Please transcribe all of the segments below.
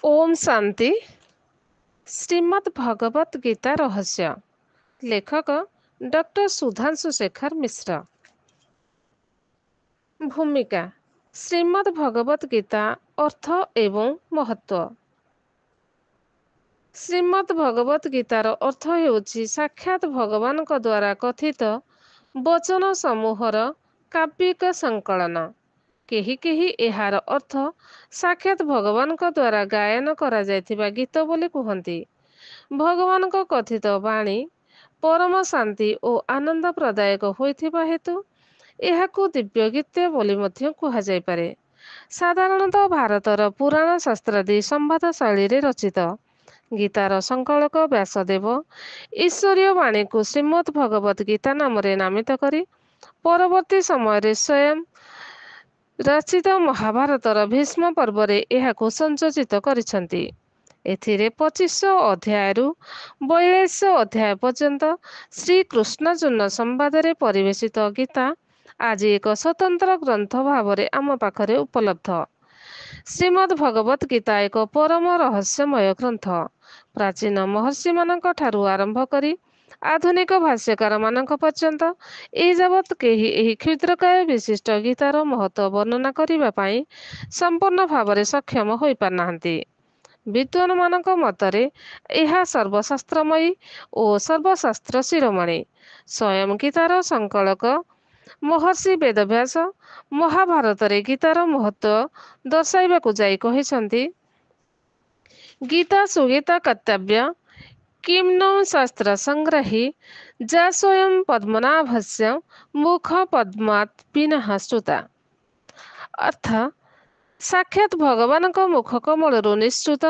ओम शांति। श्रीमद् भगवत गीता रहस्य। लेखक डॉक्टर सुधांशु शेखर मिश्र। भूमिका। श्रीमद् भगवत गीता अर्थ एवं महत्व। श्रीमद् भगवत गीतार अर्थ ହେଉଛି साक्षात भगवानଙ୍କ द्वारा कथित वचन समूहर काव्यिक संकलन। केही केही एହାର अर्थ साक्षात भगवानଙ୍କ द्वारा ଗାୟନ କରାଯାଇଥିବା ଗୀତ ବୋଲି କୁହନ୍ତି। ଭଗବାନଙ୍କ କଥିତ ବାଣୀ ପରମ ଶାନ୍ତି ଓ ଆନନ୍ଦ ପ୍ରଦାୟକ ହୋଇଥିବା ହେତୁ ଏହାକୁ ଦିବ୍ୟ ଗୀତ ବୋଲି ମଧ୍ୟ କୁହାଯାଇପାରେ। ସାଧାରଣତଃ ଭାରତର ପୁରାଣ ଶାସ୍ତ୍ରାଦି ସମ୍ବାଦ ଶୈଳୀରେ ରଚିତ ଗୀତାର ସଂକଳକ ବ୍ୟାସଦେବ ଈଶ୍ୱରୀୟ ବାଣୀକୁ ଶ୍ରୀମଦ୍ ଭଗବତ ଗୀତା ନାମରେ ନାମିତ କରି ପରବର୍ତ୍ତୀ ସମୟରେ ସ୍ୱୟଂ ରଚିତ ମହାଭାରତର ଭୀଷ୍ମ ପର୍ବରେ ଏହାକୁ ସଂଯୋଜିତ କରିଛନ୍ତି। ଏଥିରେ 2500 ଅଧ୍ୟାୟରୁ 4200 ଅଧ୍ୟାୟ ପର୍ଯ୍ୟନ୍ତ ଶ୍ରୀକୃଷ୍ଣାର୍ଜୁନ ସମ୍ବାଦରେ ପରିବେଶିତ ଗୀତା ଆଜି ଏକ ସ୍ୱତନ୍ତ୍ର ଗ୍ରନ୍ଥ ଭାବରେ ଆମ ପାଖରେ ଉପଲବ୍ଧ। ଶ୍ରୀମଦ୍ ଭଗବତ ଗୀତା ଏକ ପରମ ରହସ୍ୟମୟ ଗ୍ରନ୍ଥ। ପ୍ରାଚୀନ ମହର୍ଷିମାନଙ୍କ ଠାରୁ ଆରମ୍ଭ କରି ଆଧୁନିକ ଭାଷ୍ୟକାରମାନଙ୍କ ପର୍ଯ୍ୟନ୍ତ ଏଯାବତ୍ କେହି ଏହି କ୍ଷୁଦ୍ରକାୟ ବିଶିଷ୍ଟ ଗୀତାର ମହତ୍ତ୍ୱ ବର୍ଣ୍ଣନା କରିବା ପାଇଁ ସମ୍ପୂର୍ଣ୍ଣ ଭାବରେ ସକ୍ଷମ ହୋଇପାରିନାହାନ୍ତି। ବିଦ୍ୱାନମାନଙ୍କ ମତରେ ଏହା ସର୍ବଶାସ୍ତ୍ରମୟୀ ଓ ସର୍ବଶାସ୍ତ୍ର ଶିରୋମଣି। ସ୍ୱୟଂ ଗୀତାର ସଂକଳକ ମହର୍ଷି ବେଦବ୍ୟାସ ମହାଭାରତରେ ଗୀତାର ମହତ୍ତ୍ୱ ଦର୍ଶାଇବାକୁ ଯାଇ କହିଛନ୍ତି, ଗୀତା ସୁଗୀତା କର୍ତ୍ତବ୍ୟ କିଂ ନୌ ଶାସ୍ତ୍ର ସଂଗ୍ରହୀ ଯା ସ୍ୱୟଂ ପଦ୍ମନାଭସ୍ୟ ମୁଖ ପଦ୍ମାତ୍ ବିନଃ ଶ୍ରୁତା। ଅର୍ଥ, ସାକ୍ଷାତ ଭଗବାନଙ୍କ ମୁଖ କମଳରୁ ନିଃସୃତ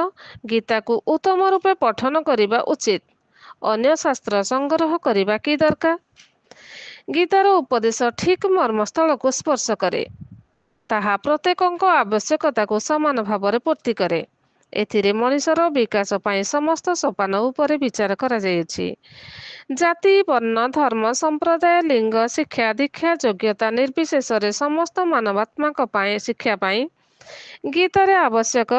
ଗୀତାକୁ ଉତ୍ତମ ରୂପେ ପଠନ କରିବା ଉଚିତ। ଅନ୍ୟ ଶାସ୍ତ୍ର ସଂଗ୍ରହ କରିବା କି ଦରକାର? ଗୀତାର ଉପଦେଶ ଠିକ୍ ମର୍ମସ୍ଥଳକୁ ସ୍ପର୍ଶ କରେ। ତାହା ପ୍ରତ୍ୟେକଙ୍କ ଆବଶ୍ୟକତାକୁ ସମାନ ଭାବରେ ପୂର୍ତ୍ତି କରେ। ଏଥିରେ ମଣିଷର ବିକାଶ ପାଇଁ ସମସ୍ତ ସୋପାନ ଉପରେ ବିଚାର କରାଯାଇଅଛି। ଜାତି, ବର୍ଣ୍ଣ, ଧର୍ମ, ସମ୍ପ୍ରଦାୟ, ଲିଙ୍ଗ, ଶିକ୍ଷା, ଦୀକ୍ଷା, ଯୋଗ୍ୟତା ନିର୍ବିଶେଷରେ ସମସ୍ତ ମାନବାତ୍ମାଙ୍କ ପାଇଁ ଶିକ୍ଷା ପାଇଁ ଗୀତାରେ ଆବଶ୍ୟକ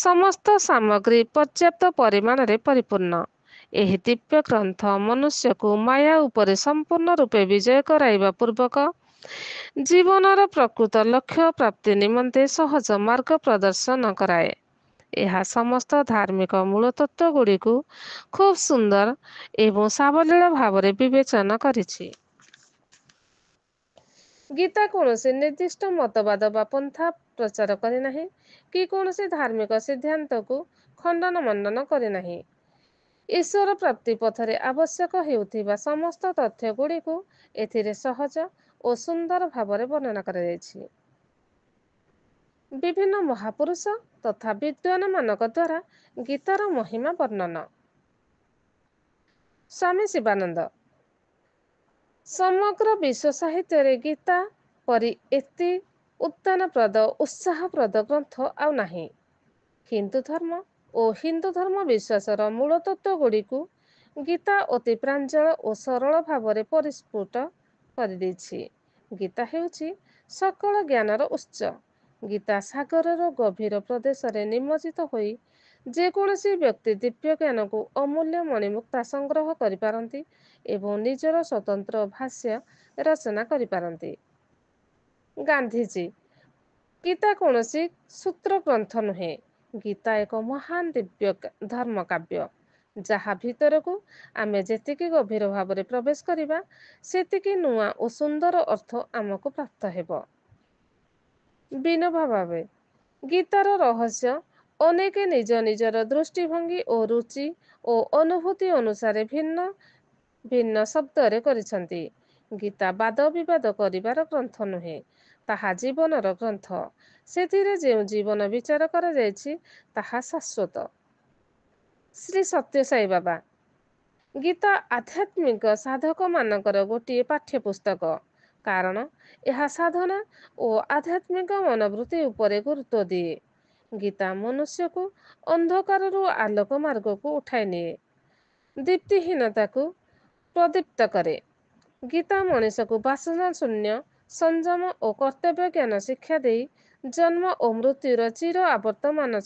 ସମସ୍ତ ସାମଗ୍ରୀ ପର୍ଯ୍ୟାପ୍ତ ପରିମାଣରେ ପରିପୂର୍ଣ୍ଣ। ଏହି ଦିବ୍ୟ ଗ୍ରନ୍ଥ ମନୁଷ୍ୟକୁ ମାୟା ଉପରେ ସମ୍ପୂର୍ଣ୍ଣ ରୂପେ ବିଜୟ କରାଇବା ପୂର୍ବକ ଜୀବନର ପ୍ରକୃତ ଲକ୍ଷ୍ୟ ପ୍ରାପ୍ତି ନିମନ୍ତେ ସହଜ ମାର୍ଗ ପ୍ରଦର୍ଶନ କରାଏ। ଏହା ସମସ୍ତ ଧାର୍ମିକ ମୂଳତତ୍ତ୍ୱଗୁଡ଼ିକୁ ଖୁବ୍ ସୁନ୍ଦର ଏବଂ ସାବଲୀଳ ଭାବରେ ବିବେଚନା କରିଛି। ଗୀତା କୌଣସି ନିର୍ଦ୍ଦିଷ୍ଟ ମତବାଦ ବା ପନ୍ଥା ପ୍ରଚାର କରିନାହିଁ କି କୌଣସି ଧାର୍ମିକ ସିଦ୍ଧାନ୍ତକୁ ଖଣ୍ଡନ ମଣ୍ଡନ କରିନାହିଁ। ଈଶ୍ୱର ପ୍ରାପ୍ତି ପଥରେ ଆବଶ୍ୟକ ହେଉଥିବା ସମସ୍ତ ତଥ୍ୟଗୁଡ଼ିକୁ ଏଥିରେ ସହଜ ଓ ସୁନ୍ଦର ଭାବରେ ବର୍ଣ୍ଣନା କରାଯାଇଛି। ବିଭିନ୍ନ ମହାପୁରୁଷ ତଥା ବିଦ୍ୱାନମାନଙ୍କ ଦ୍ୱାରା ଗୀତାର ମହିମା ବର୍ଣ୍ଣନ। ସ୍ୱାମୀ ଶିବାନନ୍ଦ। ସମଗ୍ର ବିଶ୍ୱ ସାହିତ୍ୟରେ ଗୀତା ପରି ଏତେ ଉତ୍ଥାନପ୍ରଦ ଉତ୍ସାହପ୍ରଦ ଗ୍ରନ୍ଥ ଆଉ ନାହିଁ। ହିନ୍ଦୁ ଧର୍ମ ଓ ହିନ୍ଦୁ ଧର୍ମ ବିଶ୍ୱାସର ମୂଳ ତତ୍ତ୍ୱଗୁଡ଼ିକୁ ଗୀତା ଅତି ପ୍ରାଞ୍ଜଳ ଓ ସରଳ ଭାବରେ ପରିସ୍ଫୁଟ କରିଦେଇଛି। ଗୀତା ହେଉଛି ସକଳ ଜ୍ଞାନର ଉତ୍ସ। ଗୀତା ସାଗରର ଗଭୀର ପ୍ରଦେଶରେ ନିମଜ୍ଜିତ ହୋଇ ଯେକୌଣସି ବ୍ୟକ୍ତି ଦିବ୍ୟ ଜ୍ଞାନକୁ ଅମୂଲ୍ୟ ମଣିମୁକ୍ତା ସଂଗ୍ରହ କରିପାରନ୍ତି ଏବଂ ନିଜର ସ୍ୱତନ୍ତ୍ର ଭାଷ୍ୟ ରଚନା କରିପାରନ୍ତି। ଗାନ୍ଧୀଜୀ। ଗୀତା କୌଣସି ସୂତ୍ର ଗ୍ରନ୍ଥ ନୁହେଁ। ଗୀତା ଏକ ମହାନ ଦିବ୍ୟ ଧର୍ମକାବ୍ୟ, ଯାହା ଭିତରକୁ ଆମେ ଯେତିକି ଗଭୀର ଭାବରେ ପ୍ରବେଶ କରିବା ସେତିକି ନୂଆ ଓ ସୁନ୍ଦର ଅର୍ଥ ଆମକୁ ପ୍ରାପ୍ତ ହେବ। ବିନୋବା ଭାବେ। ଗୀତାର ରହସ୍ୟ ଅନେକେ ନିଜ ନିଜର ଦୃଷ୍ଟିଭଙ୍ଗୀ ଓ ରୁଚି ଓ ଅନୁଭୂତି ଅନୁସାରେ ଭିନ୍ନ ଭିନ୍ନ ଶବ୍ଦରେ କରିଛନ୍ତି। ଗୀତା ବାଦ ବିବାଦ କରିବାର ଗ୍ରନ୍ଥ ନୁହେଁ, ତାହା ଜୀବନର ଗ୍ରନ୍ଥ। ସେଥିରେ ଯେଉଁ ଜୀବନ ବିଚାର କରାଯାଇଛି ତାହା ଶାଶ୍ୱତ। ଶ୍ରୀ ସତ୍ୟ ସାଇ ବାବା। ଗୀତା ଆଧ୍ୟାତ୍ମିକ ସାଧକମାନଙ୍କର ଗୋଟିଏ ପାଠ୍ୟପୁସ୍ତକ, କାରଣ ଏହା ସାଧନା ଓ ଆଧ୍ୟାତ୍ମିକ ମନୋବୃତ୍ତି ଉପରେ ଗୁରୁତ୍ୱ ଦିଏ। ଗୀତା ମନୁଷ୍ୟକୁ ଅନ୍ଧକାରରୁ ଆଲୋକ ମାର୍ଗକୁ ଉଠାଇ ନିଏ, ଦୀପ୍ତିହୀନତାକୁ ପ୍ରଦୀପ୍ତ କରେ। ଗୀତା ମଣିଷକୁ ବାସନା ଶୂନ୍ୟ, ସଂଯମ ଓ କର୍ତ୍ତବ୍ୟ ଜ୍ଞାନ ଶିକ୍ଷା ଦେଇ ଜନ୍ମ ଓ ମୃତ୍ୟୁର ଚିର ଆବର୍ତ୍ତମାନ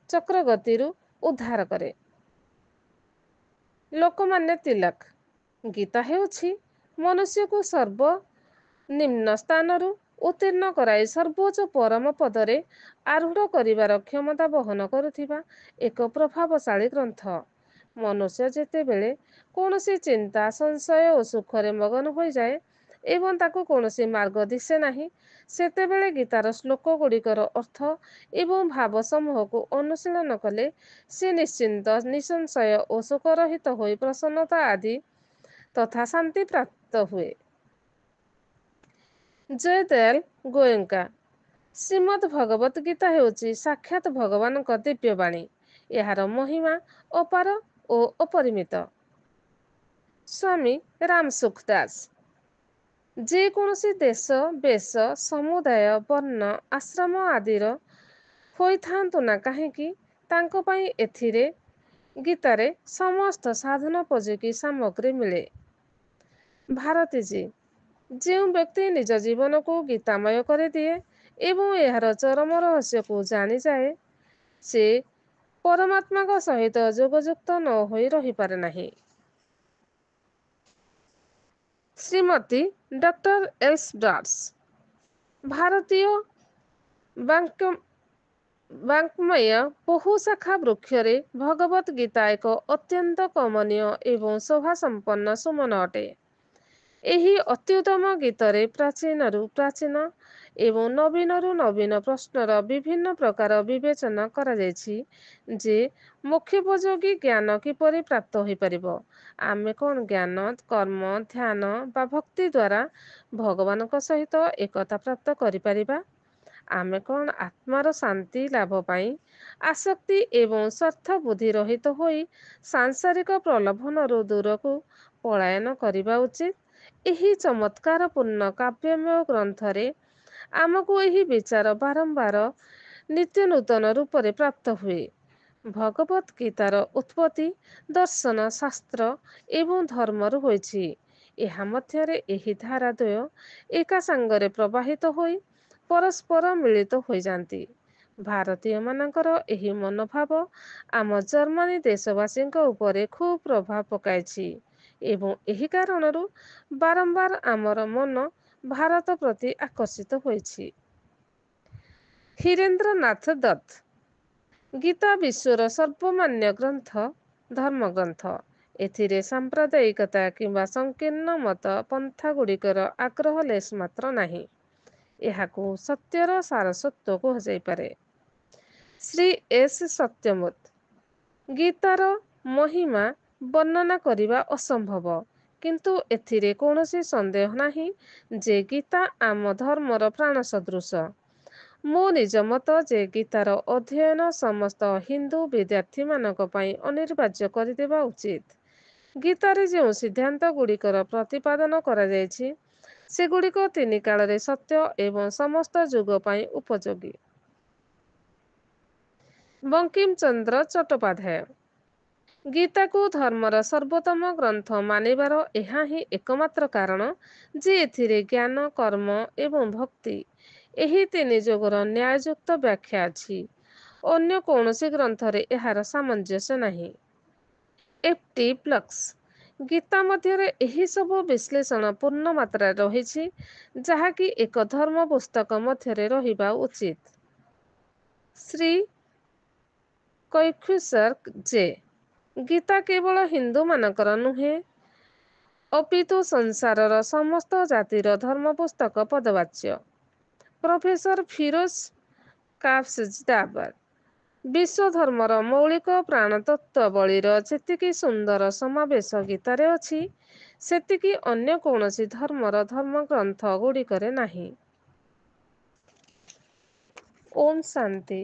ଚକ୍ରଗତିରୁ ଉଦ୍ଧାର କରେ। ଲୋକମାନ୍ୟ ତିଲକ। ଗୀତା ହେଉଛି ମନୁଷ୍ୟକୁ ସର୍ବନିମ୍ନ ସ୍ଥାନରୁ ଉତ୍ତୀର୍ଣ୍ଣ କରାଇ ସର୍ବୋଚ୍ଚ ପରମ ପଦରେ ଆରୂଢ଼ କରିବାର କ୍ଷମତା ବହନ କରୁଥିବା ଏକ ପ୍ରଭାବଶାଳୀ ଗ୍ରନ୍ଥ। ମନୁଷ୍ୟ ଯେତେବେଳେ କୌଣସି ଚିନ୍ତା, ସଂଶୟ ଓ ସୁଖରେ ମଗନ ହୋଇଯାଏ ଏବଂ ତାକୁ କୌଣସି ମାର୍ଗ ଦିଶେ ନାହିଁ, ସେତେବେଳେ ଗୀତାର ଶ୍ଲୋକ ଗୁଡ଼ିକର ଅର୍ଥ ଏବଂ ଭାବ ସମୂହକୁ ଅନୁଶୀଳନ କଲେ ସେ ନିଶ୍ଚିନ୍ତ, ନିଃସଂଶୟ ଓ ଶୋକରହିତ ହୋଇ ପ୍ରସନ୍ନତା ଆଦି ତଥା ଶାନ୍ତି ପ୍ରାପ୍ତ ହୁଏ। ଜୟଦୟାଲ ଗୋଏଙ୍କା। ଶ୍ରୀମଦ୍ ଭଗବତ ଗୀତା ହେଉଛି ସାକ୍ଷାତ ଭଗବାନଙ୍କ ଦିବ୍ୟ ବାଣୀ। ଏହାର ମହିମା ଅପାର ଓ ଅପରିମିତ। ସ୍ୱାମୀ ରାମସୁଖ ଦାସ। ଯେକୌଣସି ଦେଶ, ବେଶ, ସମୁଦାୟ, ବର୍ଣ୍ଣ, ଆଶ୍ରମ ଆଦିର ହୋଇଥାନ୍ତୁ ନା କାହିଁକି, ତାଙ୍କ ପାଇଁ ଗୀତାରେ ସମସ୍ତ ସାଧନୋପଯୋଗୀ ସାମଗ୍ରୀ ମିଳେ। ଭାରତୀଜୀ। ଯେଉଁ ବ୍ୟକ୍ତି ନିଜ ଜୀବନକୁ ଗୀତାମୟ କରିଦିଏ ଏବଂ ଏହାର ଚରମ ରହସ୍ୟକୁ ଜାଣିଯାଏ, ସେ ପରମାତ୍ମାଙ୍କ ସହିତ ଯୋଗଯୁକ୍ତ ନ ହୋଇ ରହିପାରେ ନାହିଁ। ଶ୍ରୀମତୀ ଡକ୍ଟର ଏସ୍ ବ୍ରାଡ୍ସ। ଭାରତୀୟ ବାଙ୍କ୍ମୟ ବହୁଶାଖା ବୃକ୍ଷରେ ଭଗବତ ଗୀତା ଏକ ଅତ୍ୟନ୍ତ କମନୀୟ ଏବଂ ଶୋଭାସମ୍ପନ୍ନ ସୁମନ ଅଟେ। ଏହି ଅତ୍ୟୁତ୍ତମ ଗୀତରେ ପ୍ରାଚୀନରୁ ପ୍ରାଚୀନ ଏବଂ ନବୀନରୁ ନବୀନ ପ୍ରଶ୍ନର ବିଭିନ୍ନ ପ୍ରକାର ବିବେଚନା କରାଯାଇଛି ଯେ ମୋକ୍ଷୋପଯୋଗୀ ଜ୍ଞାନ କିପରି ପ୍ରାପ୍ତ ହୋଇପାରିବ। ଆମେ କ'ଣ ଜ୍ଞାନ, କର୍ମ, ଧ୍ୟାନ ବା ଭକ୍ତି ଦ୍ୱାରା ଭଗବାନଙ୍କ ସହିତ ଏକତା ପ୍ରାପ୍ତ କରିପାରିବା? ଆମେ କ'ଣ ଆତ୍ମାର ଶାନ୍ତି ଲାଭ ପାଇଁ ଆସକ୍ତି ଏବଂ ସ୍ୱାର୍ଥ ବୁଦ୍ଧି ରହିତ ହୋଇ ସାଂସାରିକ ପ୍ରଲୋଭନରୁ ଦୂରକୁ ପଳାୟନ କରିବା ଉଚିତ? ଏହି ଚମତ୍କାରପୂର୍ଣ୍ଣ କାବ୍ୟମୟ ଗ୍ରନ୍ଥରେ ଆମକୁ ଏହି ବିଚାର ବାରମ୍ବାର ନିତ୍ୟ ନୂତନ ରୂପରେ ପ୍ରାପ୍ତ ହୁଏ। ଭଗବତ ଗୀତାର ଉତ୍ପତ୍ତି ଦର୍ଶନ, ଶାସ୍ତ୍ର ଏବଂ ଧର୍ମରୁ ହୋଇଛି। ଏହା ମଧ୍ୟରେ ଏହି ଧାରା ଦ୍ୱୟ ଏକା ସାଙ୍ଗରେ ପ୍ରବାହିତ ହୋଇ ପରସ୍ପର ମିଳିତ ହୋଇଯାନ୍ତି। ଭାରତୀୟମାନଙ୍କର ଏହି ମନୋଭାବ ଆମ ଜର୍ମାନୀ ଦେଶବାସୀଙ୍କ ଉପରେ ଖୁବ୍ ପ୍ରଭାବ ପକାଇଛି ଏବଂ ଏହି କାରଣରୁ ବାରମ୍ବାର ଆମର ମନ ଭାରତ ପ୍ରତି ଆକର୍ଷିତ ହୋଇଛି। ହୀରେନ୍ଦ୍ରନାଥ ଦତ୍ତ। ଗୀତା ବିଶ୍ୱର ସର୍ବମାନ୍ୟ ଗ୍ରନ୍ଥ, ଧର୍ମଗ୍ରନ୍ଥ। ଏଥିରେ ସାମ୍ପ୍ରଦାୟିକତା କିମ୍ବା ସଂକୀର୍ଣ୍ଣ ମତ ପନ୍ଥାଗୁଡ଼ିକର ଆଗ୍ରହ ଲେଶ ମାତ୍ର ନାହିଁ। ଏହାକୁ ସତ୍ୟର ସାରସ୍ୱତ କୁହାଯାଇପାରେ। ଶ୍ରୀ ଏସ୍ ସତ୍ୟମୂର୍ତ୍ତି। ଗୀତାର ମହିମା ବର୍ଣ୍ଣନା କରିବା ଅସମ୍ଭବ, କିନ୍ତୁ ଏଥିରେ କୌଣସି ସନ୍ଦେହ ନାହିଁ ଯେ ଗୀତା ଆମ ଧର୍ମର ପ୍ରାଣ ସଦୃଶ। ମୋ ନିଜ ମତ ଯେ ଗୀତାର ଅଧ୍ୟୟନ ସମସ୍ତ ହିନ୍ଦୁ ବିଦ୍ୟାର୍ଥୀମାନଙ୍କ ପାଇଁ ଅନିବାର୍ଯ୍ୟ କରିଦେବା ଉଚିତ। ଗୀତାରେ ଯେଉଁ ସିଦ୍ଧାନ୍ତ ଗୁଡ଼ିକର ପ୍ରତିପାଦନ କରାଯାଇଛି, ସେଗୁଡ଼ିକ ତିନି କାଳରେ ସତ୍ୟ ଏବଂ ସମସ୍ତ ଯୁଗ ପାଇଁ ଉପଯୋଗୀ। ବଙ୍କିମଚନ୍ଦ୍ର ଚଟ୍ଟୋପାଧ୍ୟାୟ। ଗୀତାକୁ ଧର୍ମର ସର୍ବୋତ୍ତମ ଗ୍ରନ୍ଥ ମାନିବାର ଏହା ହିଁ ଏକମାତ୍ର କାରଣ ଯେ ଏଥିରେ ଜ୍ଞାନ, କର୍ମ ଏବଂ ଭକ୍ତି ଏହି ତିନି ଯୋଗର ନ୍ୟାୟଯୁକ୍ତ ବ୍ୟାଖ୍ୟା ଅଛି। ଅନ୍ୟ କୌଣସି ଗ୍ରନ୍ଥରେ ଏହାର ସାମଞ୍ଜସ୍ୟ ନାହିଁ। ଏଫ୍.ଟି. ବ୍ଲକ୍ସ। ଗୀତା ମଧ୍ୟରେ ଏହି ସବୁ ବିଶ୍ଳେଷଣ ପୂର୍ଣ୍ଣ ମାତ୍ରାରେ ରହିଛି, ଯାହାକି ଏକ ଧର୍ମ ପୁସ୍ତକ ମଧ୍ୟରେ ରହିବା ଉଚିତ। ଶ୍ରୀ କୈଖୁସର ଯେ ଗୀତା କେବଳ ହିନ୍ଦୁମାନଙ୍କର ନୁହେଁ, ଅପିତୁ ସଂସାରର ସମସ୍ତ ଜାତିର ଧର୍ମପୁସ୍ତକ ପଦବାଚ୍ୟ। ପ୍ରଫେସର ଫିରୋଜ କାଫ୍ସଦାବାଦ। ବିଶ୍ୱଧର୍ମର ମୌଳିକ ପ୍ରାଣତତ୍ତ୍ୱାବଳୀର ଯେତିକି ସୁନ୍ଦର ସମାବେଶ ଗୀତାରେ ଅଛି, ସେତିକି ଅନ୍ୟ କୌଣସି ଧର୍ମର ଧର୍ମଗ୍ରନ୍ଥ ଗୁଡ଼ିକରେ ନାହିଁ। ଓମ୍ ଶାନ୍ତି।